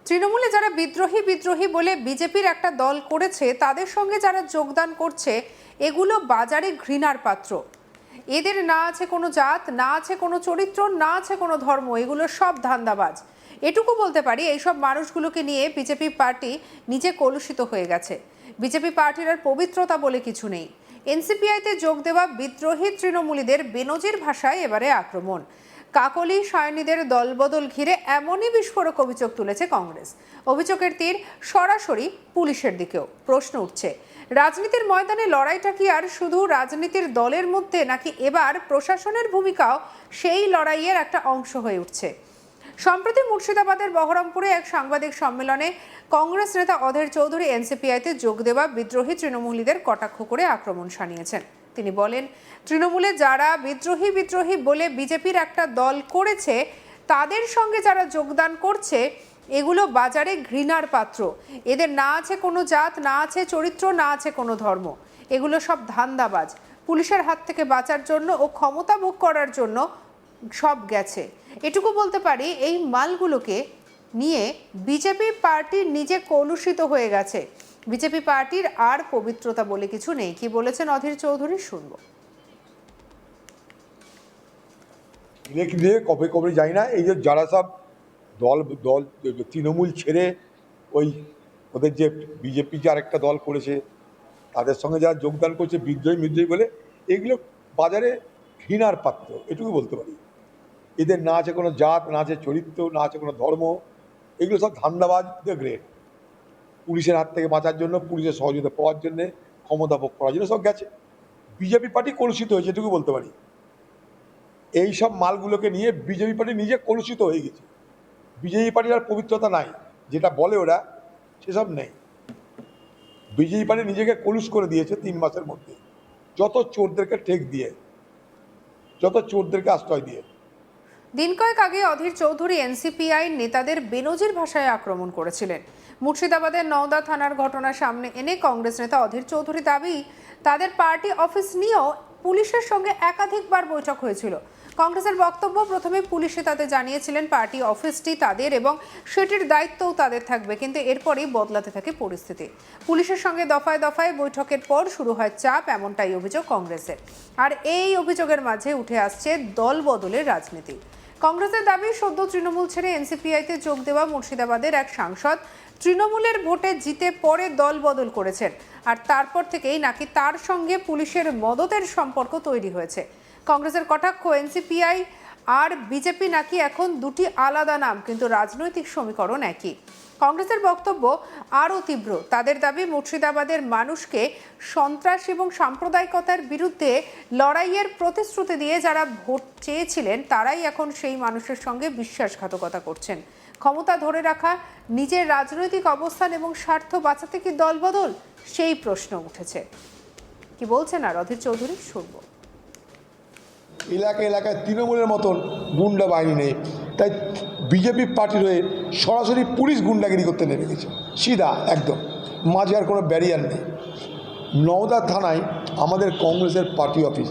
তৃণমূলে যারা বিদ্রোহী বিদ্রোহী বলে বিজেপির একটা দল করেছে, তাদের সঙ্গে যারা যোগদান করছে, এগুলো বাজারে ঘৃণার পাত্র। এদের না আছে কোনো জাত, না আছে কোনো চরিত্র, না আছে কোনো ধর্ম, এগুলো সব ধান্দাবাজ। এটুকু বলতে পারি, এইসব মানুষগুলোকে নিয়ে বিজেপি পার্টি নিজে কলুষিত হয়ে গেছে। বিজেপি পার্টির আর পবিত্রতা বলে কিছু নেই। এনসিপিআইতে যোগ দেওয়া বিদ্রোহী তৃণমূলীদের বেনজির ভাষায় এবারে আক্রমণ। কাকলি সায়নীদের দলবদল ঘিরে এমনই বিস্ফোরক অভিযোগ তুলেছে কংগ্রেস। অভিযোগের তীর সরাসরি পুলিশের দিকেও। প্রশ্ন উঠছে, রাজনীতির ময়দানে লড়াইটা কি আর শুধু রাজনীতির দলের মধ্যে, নাকি এবার প্রশাসনের ভূমিকাও সেই লড়াইয়ের একটা অংশ হয়ে উঠছে? সম্প্রতি মুর্শিদাবাদের বহরমপুরে এক সাংবাদিক সম্মেলনে কংগ্রেস নেতা অধীর চৌধুরী এনসিপিআইতে যোগ দেওয়া বিদ্রোহী তৃণমূলীদের কটাক্ষ করে আক্রমণ শানিয়েছেন। তিনি বলেন, তৃণমূলে যারা বিদ্রোহী বিদ্রোহী বলে বিজেপির একটা দল করেছে, তাদের সঙ্গে যারা যোগদান করছে, এগুলো বাজারে ঘৃণার পাত্র। এদের না আছে কোনো জাত, না আছে চরিত্র, না আছে কোনো ধর্ম, এগুলো সব ধান্দাবাজ। পুলিশের হাত থেকে বাঁচার জন্য ও ক্ষমতা ভোগ করার জন্য সব গেছে। এটুকু বলতে পারি, এই মালগুলোকে নিয়ে বিজেপি পার্টি নিজে কলুষিত হয়ে গেছে। বিজেপি পার্টির আর পবিত্রতা বলে কিছু নেই। কি বলেছেন অধীর চৌধুরী, শুনবো। কবে কবে যাই না, এই যে যারা সব দল দল তৃণমূল ছেড়ে ওই ওদের যে বিজেপি যে আরেকটা দল করেছে, তাদের সঙ্গে যারা যোগদান করছে বিদ্রোহী বিদ্রোহী বলে, এগুলো বাজারে ঘৃণার পাত্র, এটুকু বলতে পারি। এদের না আছে কোনো জাত, না আছে চরিত্র, না আছে কোনো ধর্ম, এগুলো সব ধান্দাবাজদের গ্রেড। পুলিশের হাত থেকে বাঁচার জন্য, পুলিশের সহযোগিতা পাওয়ার জন্যে, ক্ষমতা ভোগ করার জন্য সব গেছে। বিজেপি পার্টি কলুষিত হয়েছে, এটুকু বলতে পারি। এই সব মালগুলোকে নিয়ে বিজেপি পার্টি নিজে কলুষিত হয়ে গেছে। বিজেপি পার্টির আর পবিত্রতা নাই, যেটা বলে ওরা সেসব নেই। বিজেপি পার্টি নিজেকে কলুষ করে দিয়েছে 3 মাসের মধ্যে, যত চোরদেরকে ঠেক দিয়ে, যত চোরদেরকে আশ্রয় দিয়ে। দিন কয়েক আগে অধীর চৌধুরী এনসিপিআই নেতাদের বেনজির ভাষায় আক্রমণ করেছিলেন। মুর্শিদাবাদের নওদা থানার ঘটনা সামনে এনে কংগ্রেস নেতা অধীর চৌধুরী দাবি, তাদের পার্টি অফিস নিয়েও পুলিশের সঙ্গে একাধিকবার বৈঠক হয়েছিল। কংগ্রেসের বক্তব্য, প্রথমে পুলিশে তাদের জানিয়েছিলেন পার্টি অফিসটি তাদের এবং সেটির দায়িত্বও তাদের থাকবে, কিন্তু এরপরেই বদলাতে থাকে পরিস্থিতি। পুলিশের সঙ্গে দফায় দফায় বৈঠকের পর শুরু হয় চাপ, এমনটাই অভিযোগ কংগ্রেসের। আর এই অভিযোগের মাঝে উঠে আসছে দল বদলের রাজনীতি। কংগ্রেসের দাবি, সদ্য তৃণমূল ছেড়ে এনসিপিআইতে যোগ দেওয়া মুর্শিদাবাদের এক সাংসদ তৃণমূলের ভোটে জিতে পরে দল বদল করেছেন, আর তারপর থেকেই নাকি তার সঙ্গে পুলিশের মদতের সম্পর্ক তৈরি হয়েছে। কংগ্রেসের কটাক্ষ, এনসিপিআই আর বিজেপি নাকি এখন দুটি আলাদা নাম, কিন্তু রাজনৈতিক সমীকরণ একই। কংগ্রেসের বক্তব্য আরও তীব্র। তাদের দাবি, মুর্শিদাবাদের মানুষকে সন্ত্রাস এবং সাম্প্রদায়িকতার বিরুদ্ধে লড়াইয়ের প্রতিশ্রুতি দিয়ে যারা ভোট চেয়েছিলেন, তারাই এখন সেই মানুষের সঙ্গে বিশ্বাসঘাতকতা করছেন। ক্ষমতা ধরে রাখা, নিজের রাজনৈতিক অবস্থান এবং স্বার্থ বাঁচাতে কি দলবদল, সেই প্রশ্ন উঠেছে। কি বলছেন আর অধীর চৌধুরী, শুনবো। এলাকায় এলাকায় তৃণমূলের মতন গুন্ডা বাহিনী নেই, তাই বিজেপি পার্টির হয়ে সরাসরি পুলিশ গুন্ডাগিরি করতে নেমে গেছে, সিধা একদম, মাঝে আর কোনো ব্যারিয়ার নেই। নওদা থানায় আমাদের কংগ্রেসের পার্টি অফিস,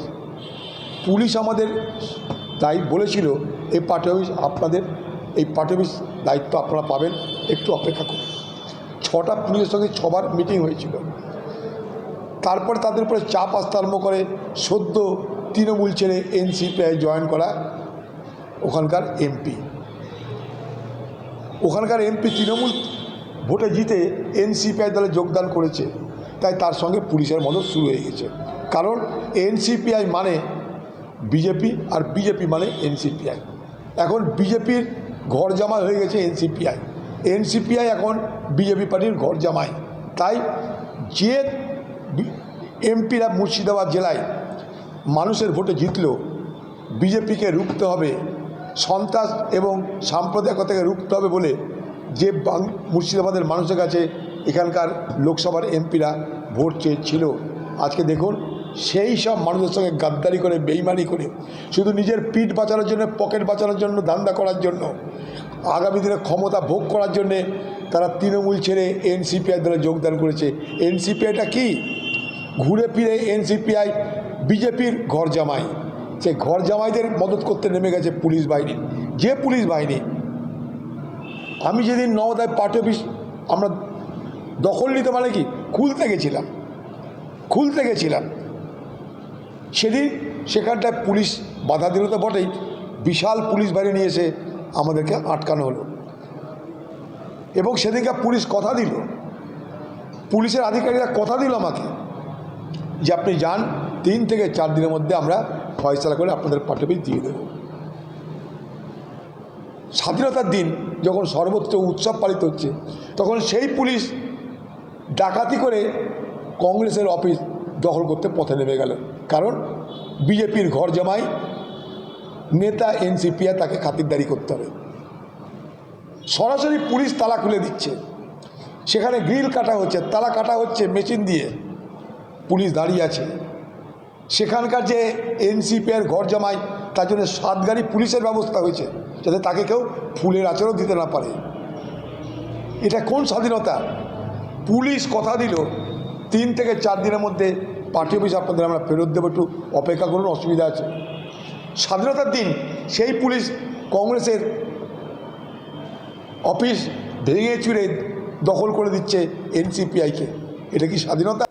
পুলিশ আমাদের তাই বলেছিল, এই পার্টি অফিস আপনাদের, এই পার্টি অফিস দায়িত্ব আপনারা পাবেন, একটু অপেক্ষা করুন। 6টা পুলিশের সঙ্গে 6বার মিটিং হয়েছিল। তারপরে তাদের উপরে চাপ আসতে আরম্ভ করে সদ্য তৃণমূল ছেড়ে এনসিপিআই জয়েন করা ওখানকার এমপি তৃণমূল ভোটে জিতে এনসিপিআই দলে যোগদান করেছে, তাই তার সঙ্গে পুলিশের মদত শুরু হয়ে গেছে। কারণ এনসিপিআই মানে বিজেপি, আর বিজেপি মানে এনসিপিআই। এখন বিজেপির ঘর জামাই হয়ে গেছে এনসিপিআই এখন বিজেপি পার্টির ঘর জামাই। তাই যে এমপিরা মুর্শিদাবাদ জেলায় মানুষের ভোটে জিতল, বিজেপিকে রুখতে হবে, সন্ত্রাস এবং সাম্প্রদায়িকতাকে রুখতে হবে বলে যে মুর্শিদাবাদের মানুষের কাছে এখানকার লোকসভার এমপিরা ভোট চেয়েছিল, আজকে দেখুন সেই সব মানুষের সঙ্গে গাদ্দারি করে, বেইমানি করে, শুধু নিজের পিঠ বাঁচানোর জন্য, পকেট বাঁচানোর জন্য, ধান্দা করার জন্য, আগামী দিনে ক্ষমতা ভোগ করার জন্যে তারা তৃণমূল ছেড়ে এনসিপিআই দলে যোগদান করেছে। এনসিপিআইটা কি? ঘুরে ফিরে এনসিপিআই বিজেপির ঘর জামাই। সেই ঘর জামাইদের মদত করতে নেমে গেছে পুলিশ বাহিনী, যে পুলিশ বাহিনী আমি যেদিন নওদায় পার্টি অফিস আমরা দখল নিতে মানে কি খুলতে গেছিলাম সেদিন সেখানটায় পুলিশ বাধা দিল তো বটেই, বিশাল পুলিশ বাহিনী নিয়ে এসে আমাদেরকে আটকানো হলো। এবং সেদিনকে পুলিশ কথা দিল, পুলিশের আধিকারিকরা কথা দিল আমাকে যে আপনি যান, 3 থেকে 4 দিনের মধ্যে আমরা ফয়সালা করে আপনাদের পার্টি অফিস দিয়ে দেব। স্বাধীনতার দিন যখন সর্বোচ্চ উৎসব পালিত হচ্ছে, তখন সেই পুলিশ ডাকাতি করে কংগ্রেসের অফিস দখল করতে পথে নেমে গেল। কারণ বিজেপির ঘর জামাই নেতা এনসিপিআই, তাকে খাতিরদারি করতে হবে। সরাসরি পুলিশ তালা খুলে দিচ্ছে, সেখানে গ্রিল কাটা হচ্ছে, তালা কাটা হচ্ছে মেশিন দিয়ে, পুলিশ দাঁড়িয়ে আছে। সেখানকার যে এনসিপিআইয়ের ঘর জামাই, তার জন্য 7 গাড়ি পুলিশের ব্যবস্থা হয়েছে, যাতে তাকে কেউ ফুলের আচরও দিতে না পারে। এটা কোন স্বাধীনতা? পুলিশ কথা দিল 3 থেকে 4 দিনের মধ্যে পার্টি অফিস আপনাদের আমরা ফেরত দেবো, একটু অপেক্ষা করুন, অসুবিধা আছে। স্বাধীনতার দিন সেই পুলিশ কংগ্রেসের অফিস ভেঙে চুরে দখল করে দিচ্ছে এনসিপিআইকে। এটা কি স্বাধীনতা?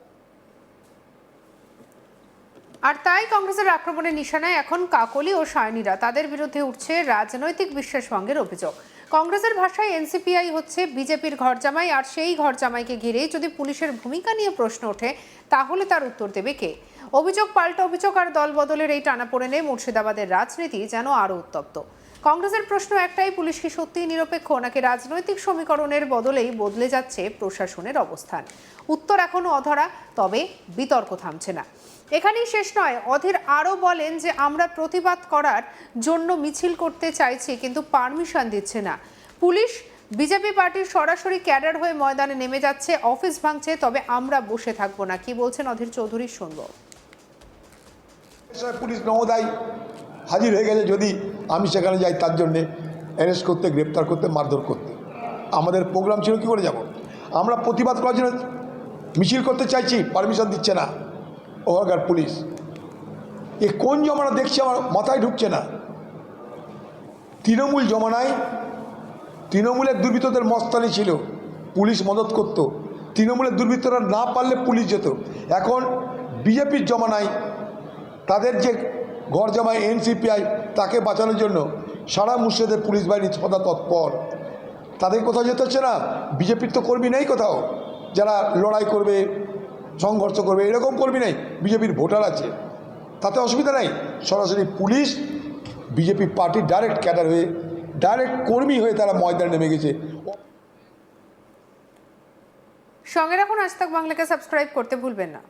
আর তাই কংগ্রেসের আক্রমণের নিশানায় এখন কাকলি ও সায়নীরা। তাদের বিরুদ্ধে উঠছে রাজনৈতিক বিশ্বাসভঙ্গের অভিযোগ। কংগ্রেসের ভাষায় এনসিপিআই হচ্ছে বিজেপির ঘরজামাই, আর সেই ঘরজামাইকে ঘিরেই যদি পুলিশের ভূমিকা নিয়ে প্রশ্ন ওঠে, তাহলে তার উত্তর দেবে কে? অভিযোগ পাল্টা অভিযোগ, আর দল বদলের এই টানাপোড়েনে মুর্শিদাবাদের রাজনীতি যেন আরও উত্তপ্ত। কংগ্রেসের প্রশ্ন একটাই, পুলিশ কি সত্যিই নিরপেক্ষ, নাকি রাজনৈতিক সমীকরণের বদলেই বদলে যাচ্ছে প্রশাসনের অবস্থান? উত্তর এখনো অধরা, তবে বিতর্ক থামছে না। এখানেই শেষ নয়, অধীর আরও বলেন যে আমরা প্রতিবাদ করার জন্য মিছিল করতে চাইছি, কিন্তু পারমিশন দিচ্ছে না পুলিশ। বিজেপি পার্টির সরাসরি ক্যাডার হয়ে ময়দানে নেমে যাচ্ছে, অফিস ভাঙছে, তবে আমরা বসে থাকবো না। কি বলছেন অধীর চৌধুরী, শুনবো। পুলিশ নওদায় হাজির হয়ে গেছে, যদি আমি সেখানে যাই তার জন্যে অ্যারেস্ট করতে, গ্রেপ্তার করতে, মারধর করতে। আমাদের প্রোগ্রাম ছিল, কী করে যাব? আমরা প্রতিবাদ করার জন্য মিছিল করতে চাইছি, পারমিশন দিচ্ছে না ওখানকার পুলিশ। এ কোন জমানা দেখছি, আমার মাথায় ঢুকছে না। তৃণমূল জমানায় তৃণমূলের দুর্বৃত্তদের মস্তানি ছিল, পুলিশ মদত করত। তৃণমূলের দুর্বৃত্তরা না পারলে পুলিশ যেত। এখন বিজেপির জমানায় তাদের যে ঘর জামাই এনসিপিআই, তাকে বাঁচানোর জন্য সারা মুর্শিদাবাদের পুলিশ বাহিনী সদা তৎপর। তাদের কোথাও যেতে হচ্ছে না। বিজেপির তো কর্মী নেই কোথাও যারা লড়াই করবে, সংঘর্ষ করবে, এরকম কর্মী নেই। বিজেপির ভোটার আছে, তাতে অসুবিধা নেই। সরাসরি পুলিশ বিজেপি পার্টির ডাইরেক্ট ক্যাডার হয়ে, ডাইরেক্ট কর্মী হয়ে তারা ময়দানে নেমে গেছে। সঙ্গে রাখুন আজ তাক বাংলাকে, সাবস্ক্রাইব করতে ভুলবেন না।